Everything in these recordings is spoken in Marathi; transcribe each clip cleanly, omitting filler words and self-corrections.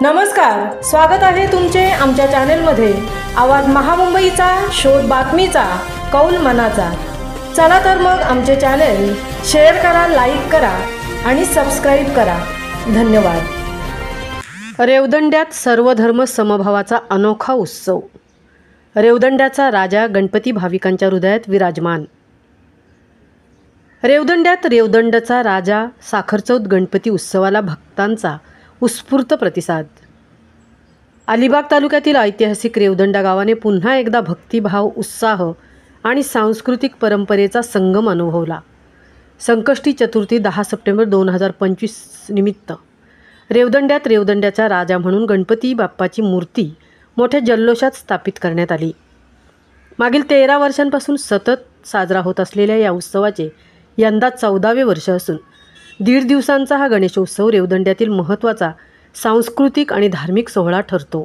नमस्कार, स्वागत आहे तुमचे आमच्या चॅनेलमध्ये। आवाज महामुंबईचा, शोध बातमीचा, कौल मनाचा। चला तर मग आमचे चॅनेल शेअर करा, लाईक करा आणि सबस्क्राईब करा। धन्यवाद। रेवदंड्यात सर्वधर्म समभावाचा अनोखा उत्सव। रेवदंड्याचा राजा गणपती भाविकांच्या हृदयात विराजमान। रेवदंड्यात रेवदंडचा राजा साखरचौथ गणपती उत्सवाला भक्तांचा उत्स्फूर्त प्रतिसाद। अलिबाग तालुक्यातील ऐतिहासिक रेवदंडा गावाने पुन्हा एकदा भक्तिभाव, उत्साह आणि सांस्कृतिक परंपरेचा संगम अनुभवला। संकष्टी चतुर्थी 10 सप्टेंबर 2025 निमित्त रेवदंड्यात रेवदंड्याचा राजा म्हणून गणपती बाप्पाची मूर्ती मोठ्या जल्लोषात स्थापित करण्यात आली। मागील 13 वर्षांपासून सतत साजरा होत असलेल्या या उत्सवाचे यंदा 14वे वर्ष असून 1.5 दिवसांचा हा गणेशोत्सव रेवदंड्यातील महत्त्वाचा सांस्कृतिक आणि धार्मिक सोहळा ठरतो।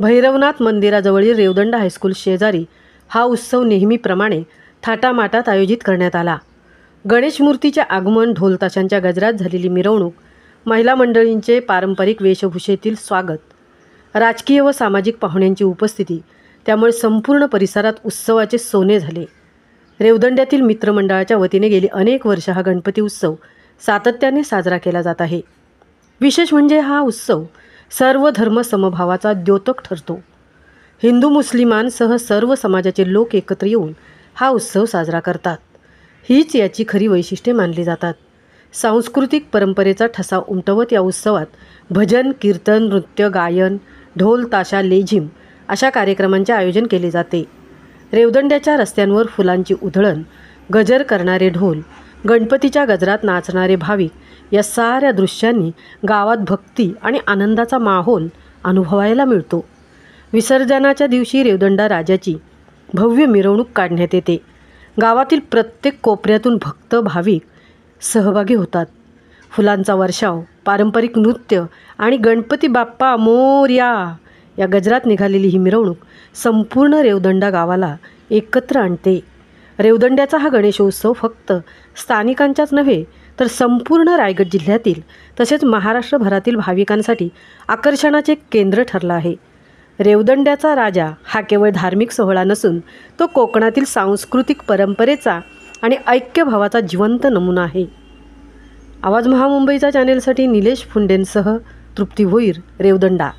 भैरवनाथ मंदिराजवळील रेवदंडा हायस्कूल शेजारी हा उत्सव नेहमीप्रमाणे थाटामाटात आयोजित करण्यात आला। गणेश मूर्तीचे आगमन, ढोल ताशांच्या गजरात झालेली मिरवणूक, महिला मंडळींचे पारंपरिक वेशभूषेतील स्वागत, राजकीय व सामाजिक पाहुण्यांची उपस्थिती, त्यामुळे संपूर्ण परिसरात उत्सवाचे सोने झाले। रेवदंड्यातील मित्रमंडळाच्या वतीने गेली अनेक वर्ष हा गणपती उत्सव सातत्याने साजरा केला जात आहे। विशेष म्हणजे हा उत्सव सर्व धर्म समभावाचा द्योतक ठरतो। हिंदू मुस्लिमांसह सर्व समाजाचे लोक एकत्र येऊन हा उत्सव साजरा करतात। हीच याची खरी वैशिष्ट्ये मानली जातात। सांस्कृतिक परंपरेचा ठसा उमटवत या उत्सवात भजन, कीर्तन, नृत्य, गायन, ढोल ताशा, लेझिम अशा कार्यक्रमांचे आयोजन केले जाते। रेवदंड्याच्या रस्त्यांवर फुलांची उधळण, गजर करणारे ढोल, गणपतीच्या गजरात नाचणारे भाविक या साऱ्या दृश्यांनी गावात भक्ती आणि आनंदाचा माहोल अनुभवायला मिळतो। विसर्जनाच्या दिवशी रेवदंडा राजाची भव्य मिरवणूक काढण्यात येते। गावातील प्रत्येक कोपऱ्यातून भक्त भाविक सहभागी होतात। फुलांचा वर्षाव, पारंपरिक नृत्य आणि गणपती बाप्पा मोरया या गजरात निघालेली ही मिरवणूक संपूर्ण रेवदंडा गावाला एकत्र आणते। रेवदंड्याचा हा गणेशोत्सव फक्त स्थानिकांच्याच नव्हे तर संपूर्ण रायगड जिल्ह्यातील तसेच महाराष्ट्रभरातील भाविकांसाठी आकर्षणाचे केंद्र ठरला आहे। रेवदंड्याचा राजा हा केवळ धार्मिक सोहळा नसून तो कोकणातील सांस्कृतिक परंपरेचा आणि ऐक्यभावाचा जिवंत नमुना आहे। आवाज महामुंबईचा चॅनेलसाठी निलेश फुंडेंसह तृप्ती भोईर, रेवदंडा।